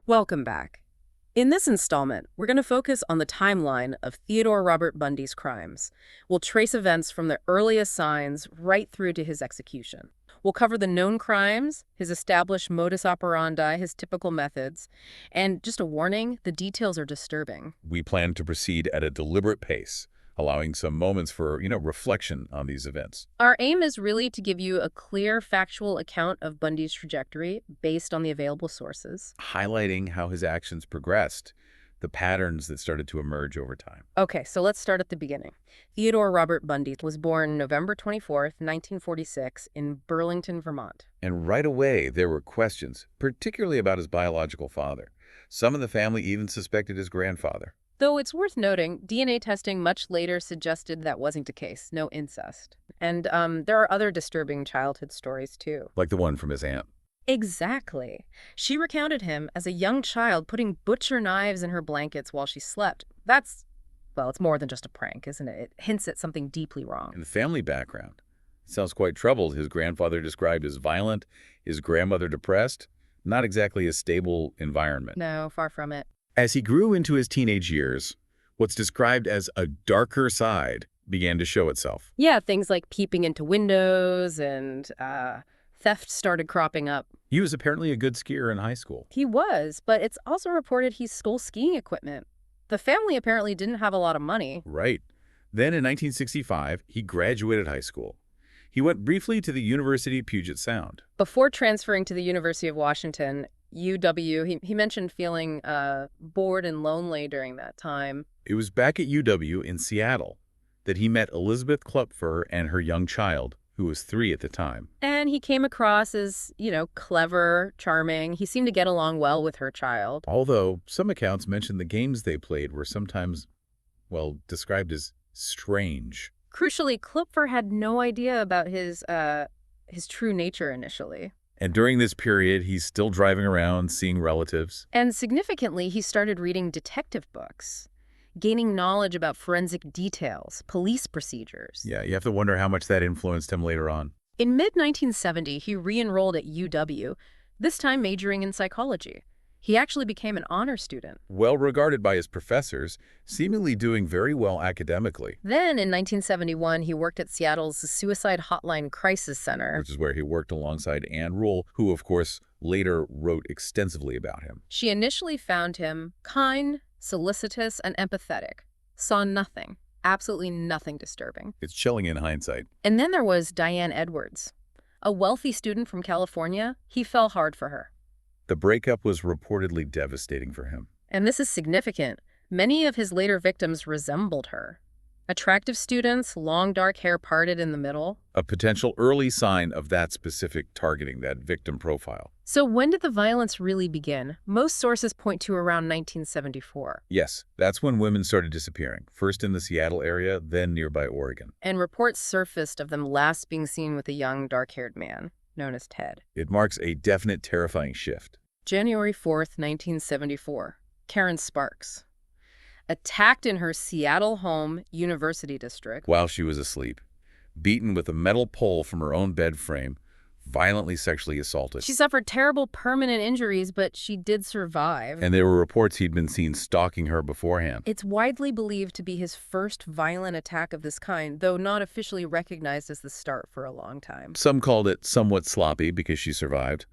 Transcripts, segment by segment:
Welcome back. In this installment, we're going to focus on the timeline of Theodore Robert Bundy's crimes. We'll trace events from the earliest signs right through to his execution. We'll cover the known crimes, his established modus operandi, his typical methods, and just a warning, the details are disturbing. We plan to proceed at a deliberate pace, allowing some moments for, reflection on these events. Our aim is really to give you a clear, factual account of Bundy's trajectory based on the available sources. Highlighting how his actions progressed, the patterns that started to emerge over time. Okay, so let's start at the beginning. Theodore Robert Bundy was born November 24th, 1946, in Burlington, Vermont. And right away, there were questions, particularly about his biological father. Some in the family even suspected his grandfather. Though it's worth noting, DNA testing much later suggested that wasn't the case, no incest. And there are other disturbing childhood stories, too. Like the one from his aunt. Exactly. She recounted him as a young child putting butcher knives in her blankets while she slept. Well, it's more than just a prank, isn't it? It hints at something deeply wrong. And the family background. It sounds quite troubled. His grandfather described as violent, his grandmother depressed. Not exactly a stable environment. No, far from it. As he grew into his teenage years, what's described as a darker side began to show itself. Yeah, things like peeping into windows and theft started cropping up. He was apparently a good skier in high school. He was, but it's also reported he stole skiing equipment. The family apparently didn't have a lot of money. Right. Then in 1965, he graduated high school. He went briefly to the University of Puget Sound. Before transferring to the University of Washington, UW, he mentioned feeling bored and lonely during that time. It was back at UW in Seattle that he met Elizabeth Kloepfer and her young child, who was 3 at the time. And he came across as, clever, charming. He seemed to get along well with her child. Although some accounts mention the games they played were sometimes, described as strange. Crucially, Kloepfer had no idea about his true nature initially. And during this period, he's still driving around, seeing relatives. And significantly, he started reading detective books, gaining knowledge about forensic details, police procedures. Yeah, you have to wonder how much that influenced him later on. In mid-1970, he re-enrolled at UW, this time majoring in psychology. He actually became an honor student. Well regarded by his professors, seemingly doing very well academically. Then, in 1971, he worked at Seattle's Suicide Hotline Crisis Center. Which is where he worked alongside Ann Rule, who, of course, later wrote extensively about him. She initially found him kind, solicitous, and empathetic. Saw nothing, absolutely nothing disturbing. It's chilling in hindsight. And then there was Diane Edwards. A wealthy student from California, he fell hard for her. The breakup was reportedly devastating for him. And this is significant. Many of his later victims resembled her. Attractive students, long dark hair parted in the middle. A potential early sign of that specific targeting, that victim profile. So when did the violence really begin? Most sources point to around 1974. Yes, that's when women started disappearing, first in the Seattle area, then nearby Oregon. And reports surfaced of them last being seen with a young dark-haired man, known as Ted. It marks a definite terrifying shift. January 4th, 1974. Karen Sparks. Attacked in her Seattle home, University District. While she was asleep. Beaten with a metal pole from her own bed frame. Violently sexually assaulted. She suffered terrible permanent injuries, but she did survive. And there were reports he'd been seen stalking her beforehand. It's widely believed to be his first violent attack of this kind, though not officially recognized as the start for a long time. Some called it somewhat sloppy because she survived.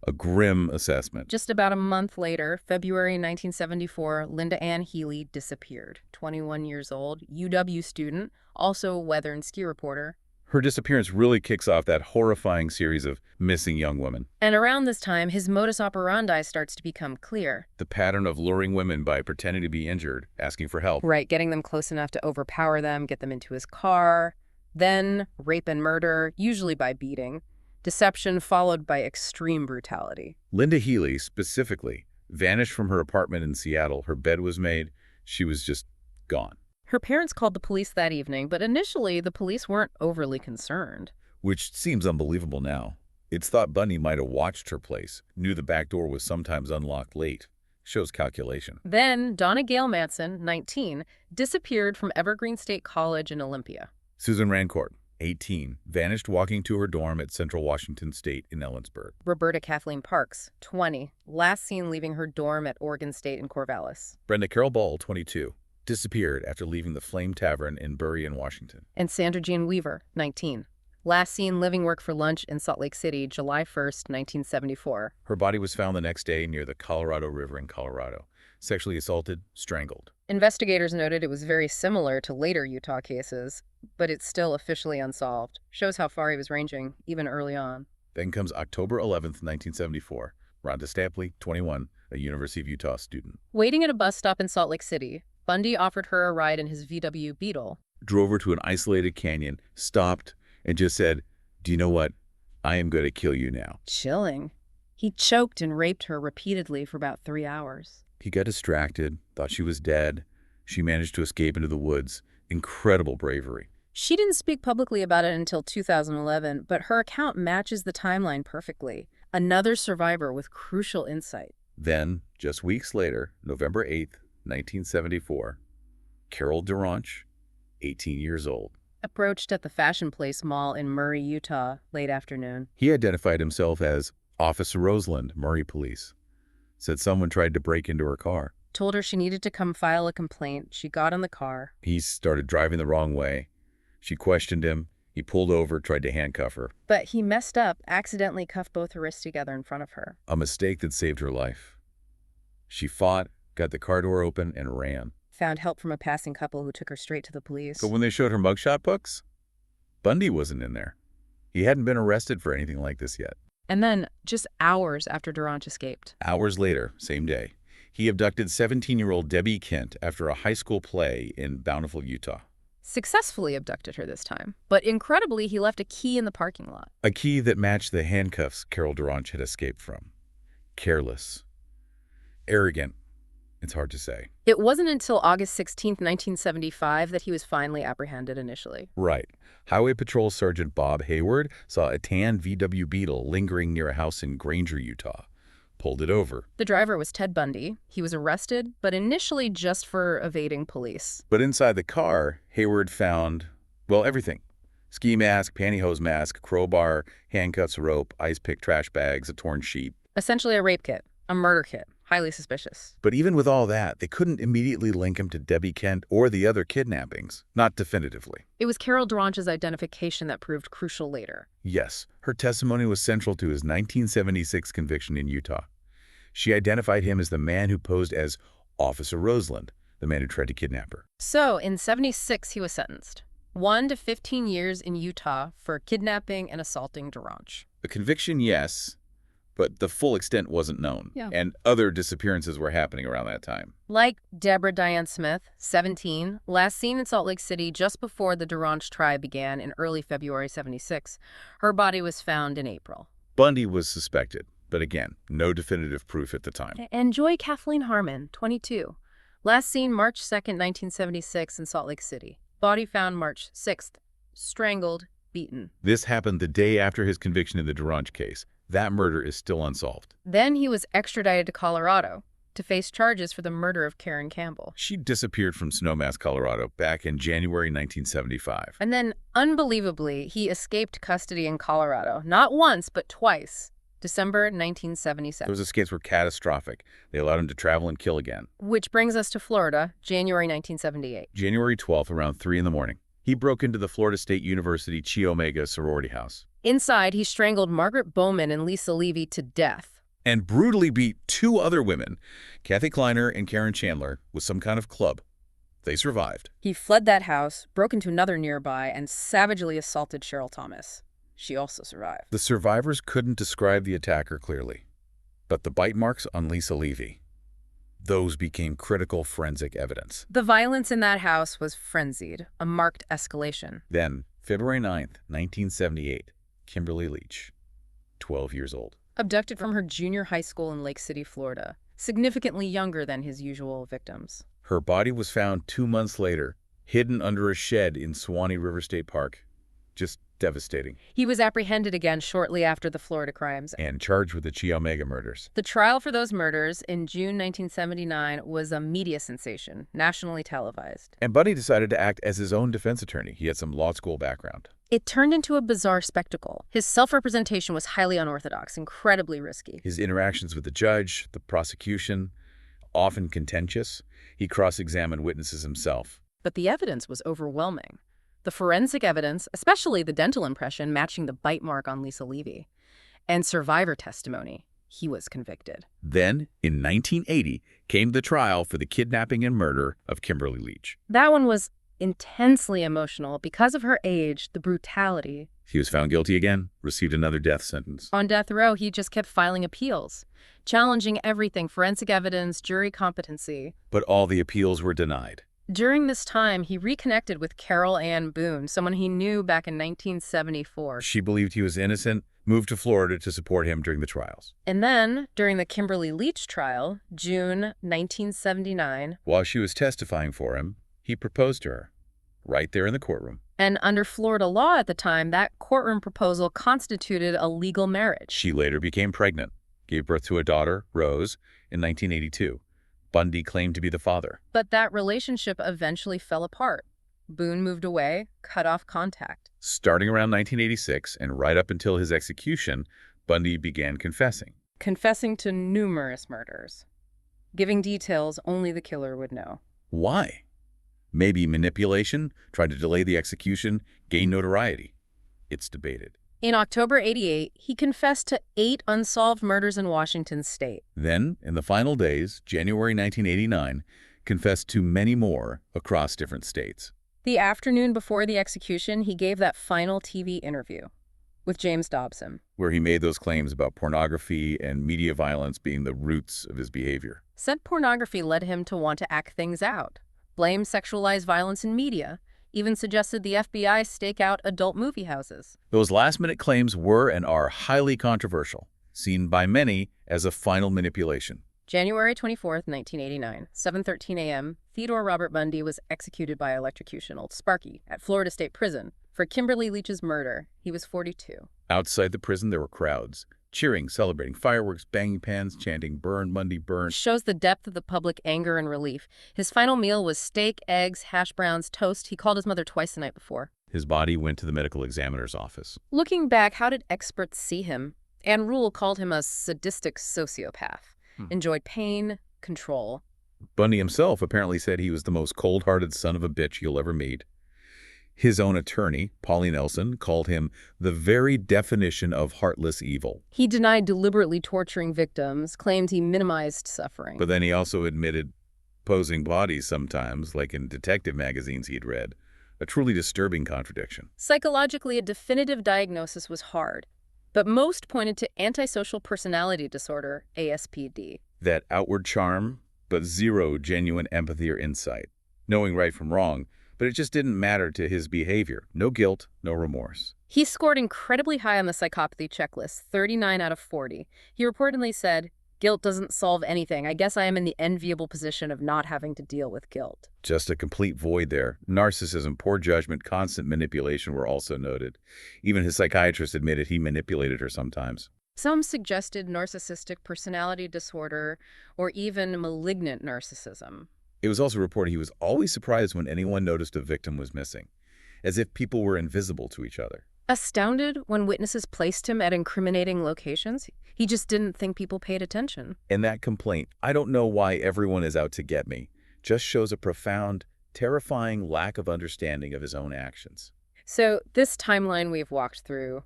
A grim assessment. Just about a month later, February 1974, Linda Ann Healy disappeared. 21 years old, UW student, also a weather and ski reporter. Her disappearance really kicks off that horrifying series of missing young women. And around this time, his modus operandi starts to become clear. The pattern of luring women by pretending to be injured, asking for help. Right, getting them close enough to overpower them, get them into his car. Then rape and murder, usually by beating. Deception followed by extreme brutality. Linda Healy, specifically, vanished from her apartment in Seattle. Her bed was made. She was just gone. Her parents called the police that evening, but initially the police weren't overly concerned. Which seems unbelievable now. It's thought Bundy might have watched her place, knew the back door was sometimes unlocked late, Shows calculation. Then Donna Gale Manson, 19, disappeared from Evergreen State College in Olympia. Susan Rancourt, 18, vanished walking to her dorm at Central Washington State in Ellensburg. Roberta Kathleen Parks, 20, last seen leaving her dorm at Oregon State in Corvallis. Brenda Carol Ball, 22, disappeared after leaving the Flame Tavern in Burlington, Washington. And Sandra Jean Weaver, 19, last seen living work for lunch in Salt Lake City, July 1st, 1974. Her body was found the next day near the Colorado River in Colorado. Sexually assaulted, strangled. Investigators noted it was very similar to later Utah cases, but it's still officially unsolved. Shows how far he was ranging, even early on. Then comes October 11th, 1974. Rhonda Stapley, 21, a University of Utah student. Waiting at a bus stop in Salt Lake City, Bundy offered her a ride in his VW Beetle. Drove her to an isolated canyon, stopped, and just said, "Do you know what? I am going to kill you now." Chilling. He choked and raped her repeatedly for about 3 hours. He got distracted, thought she was dead. She managed to escape into the woods. Incredible bravery. She didn't speak publicly about it until 2011, but her account matches the timeline perfectly. Another survivor with crucial insight. Then, just weeks later, November 8th, 1974, Carol DeRonch, 18 years old. Approached at the Fashion Place Mall in Murray, Utah, late afternoon. He identified himself as Officer Roseland, Murray Police. Said someone tried to break into her car. Told her she needed to come file a complaint. She got in the car. He started driving the wrong way. She questioned him. He pulled over, tried to handcuff her. But he messed up, accidentally cuffed both her wrists together in front of her. A mistake that saved her life. She fought, got the car door open, and ran. Found help from a passing couple who took her straight to the police. But when they showed her mugshot books, Bundy wasn't in there. He hadn't been arrested for anything like this yet. And then, just hours after DeRonch escaped. Hours later, same day, he abducted 17-year-old Debbie Kent after a high school play in Bountiful, Utah. Successfully abducted her this time. But incredibly, he left a key in the parking lot. A key that matched the handcuffs Carol DeRonch had escaped from. Careless. Arrogant. It's hard to say. It wasn't until August 16, 1975 that he was finally apprehended initially. Right. Highway Patrol Sergeant Bob Hayward saw a tan VW Beetle lingering near a house in Granger, Utah. Pulled it over. The driver was Ted Bundy. He was arrested, but initially just for evading police. But inside the car, Hayward found, well, everything. Ski mask, pantyhose mask, crowbar, handcuffs, rope, ice pick, trash bags, a torn sheet. Essentially a rape kit, a murder kit. Highly suspicious. But even with all that, they couldn't immediately link him to Debbie Kent or the other kidnappings. Not definitively. It was Carol DeRonch's identification that proved crucial later. Yes, her testimony was central to his 1976 conviction in Utah. She identified him as the man who posed as Officer Roseland, the man who tried to kidnap her. So, in '76, he was sentenced. 1 to 15 years in Utah for kidnapping and assaulting DeRonch. The conviction, yes, but the full extent wasn't known. Yeah. And other disappearances were happening around that time. Like Deborah Diane Smith, 17, last seen in Salt Lake City just before the DeRonch trial began in early February '76. Her body was found in April. Bundy was suspected, but again, no definitive proof at the time. And Joy Kathleen Harmon, 22, last seen March 2nd, 1976 in Salt Lake City. Body found March 6th, strangled, beaten. This happened the day after his conviction in the DeRonch case. That murder is still unsolved. Then he was extradited to Colorado to face charges for the murder of Karen Campbell. She disappeared from Snowmass, Colorado back in January 1975. And then, unbelievably, he escaped custody in Colorado, not once, but twice. December 1977. Those escapes were catastrophic. They allowed him to travel and kill again. Which brings us to Florida, January 1978. January 12th, around 3 in the morning. He broke into the Florida State University Chi Omega sorority house. Inside, he strangled Margaret Bowman and Lisa Levy to death. And brutally beat 2 other women, Kathy Kleiner and Karen Chandler, with some kind of club. They survived. He fled that house, broke into another nearby, and savagely assaulted Cheryl Thomas. She also survived. The survivors couldn't describe the attacker clearly, but the bite marks on Lisa Levy, those became critical forensic evidence. The violence in that house was frenzied, a marked escalation. Then, February 9th, 1978, Kimberly Leach, 12 years old. Abducted from her junior high school in Lake City, Florida, significantly younger than his usual victims. Her body was found 2 months later, hidden under a shed in Suwannee River State Park. Just Devastating. He was apprehended again shortly after the Florida crimes. And charged with the Chi Omega murders. The trial for those murders in June 1979 was a media sensation, nationally televised. And Bundy decided to act as his own defense attorney. He had some law school background. It turned into a bizarre spectacle. His self-representation was highly unorthodox, incredibly risky. His interactions with the judge, the prosecution, often contentious. He cross-examined witnesses himself. But the evidence was overwhelming. The forensic evidence, especially the dental impression matching the bite mark on Lisa Levy, and survivor testimony, he was convicted. Then, in 1980, came the trial for the kidnapping and murder of Kimberly Leach. That one was intensely emotional because of her age, the brutality. He was found guilty again, received another death sentence. On death row, he just kept filing appeals, challenging everything, forensic evidence, jury competency. But all the appeals were denied. During this time, he reconnected with Carol Ann Boone, someone he knew back in 1974. She believed he was innocent, moved to Florida to support him during the trials. And then, during the Kimberly Leach trial, June 1979, while she was testifying for him, he proposed to her, right there in the courtroom. And under Florida law at the time, that courtroom proposal constituted a legal marriage. She later became pregnant, gave birth to a daughter, Rose, in 1982. Bundy claimed to be the father. But that relationship eventually fell apart. Boone moved away, cut off contact. Starting around 1986 and right up until his execution, Bundy began confessing. Confessing to numerous murders, giving details only the killer would know. Why? Maybe manipulation, tried to delay the execution, gain notoriety. It's debated. In October '88, he confessed to 8 unsolved murders in Washington state. Then, in the final days, January 1989, confessed to many more across different states. The afternoon before the execution, he gave that final TV interview with James Dobson, where he made those claims about pornography and media violence being the roots of his behavior. Said pornography led him to want to act things out, blame sexualized violence in media, even suggested the FBI stake out adult movie houses. Those last-minute claims were and are highly controversial, seen by many as a final manipulation. January 24th, 1989, 7:13 a.m., Theodore Robert Bundy was executed by electrocution, Old Sparky, at Florida State Prison for Kimberly Leach's murder. He was 42. Outside the prison, there were crowds, cheering, celebrating, fireworks, banging pans, chanting, "Burn, Bundy, burn." Shows the depth of the public anger and relief. His final meal was steak, eggs, hash browns, toast. He called his mother twice the night before. His body went to the medical examiner's office. Looking back, how did experts see him? Ann Rule called him a sadistic sociopath. Enjoyed pain, control. Bundy himself apparently said he was the most cold-hearted son of a bitch you'll ever meet. His own attorney, Polly Nelson, called him the very definition of heartless evil. He denied deliberately torturing victims, claimed he minimized suffering. But then he also admitted posing bodies sometimes, like in detective magazines he'd read. A truly disturbing contradiction. Psychologically, a definitive diagnosis was hard, but most pointed to antisocial personality disorder, ASPD. That outward charm, but zero genuine empathy or insight. Knowing right from wrong, but it just didn't matter to his behavior. No guilt, no remorse. He scored incredibly high on the psychopathy checklist, 39 out of 40. He reportedly said, "Guilt doesn't solve anything. I guess I am in the enviable position of not having to deal with guilt." Just a complete void there. Narcissism, poor judgment, constant manipulation were also noted. Even his psychiatrist admitted he manipulated her sometimes. Some suggested narcissistic personality disorder or even malignant narcissism. It was also reported he was always surprised when anyone noticed a victim was missing, as if people were invisible to each other. Astounded when witnesses placed him at incriminating locations, he just didn't think people paid attention. And that complaint, "I don't know why everyone is out to get me," just shows a profound, terrifying lack of understanding of his own actions. So this timeline we've walked through,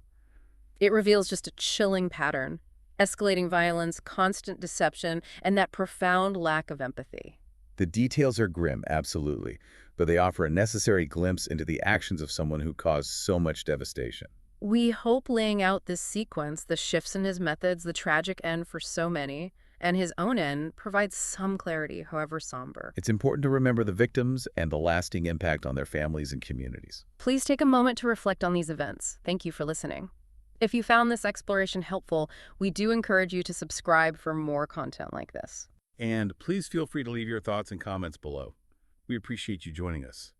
it reveals just a chilling pattern: escalating violence, constant deception, and that profound lack of empathy. The details are grim, absolutely, but they offer a necessary glimpse into the actions of someone who caused so much devastation. We hope laying out this sequence, the shifts in his methods, the tragic end for so many, and his own end, provides some clarity, however somber. It's important to remember the victims and the lasting impact on their families and communities. Please take a moment to reflect on these events. Thank you for listening. If you found this exploration helpful, we do encourage you to subscribe for more content like this. And please feel free to leave your thoughts and comments below. We appreciate you joining us.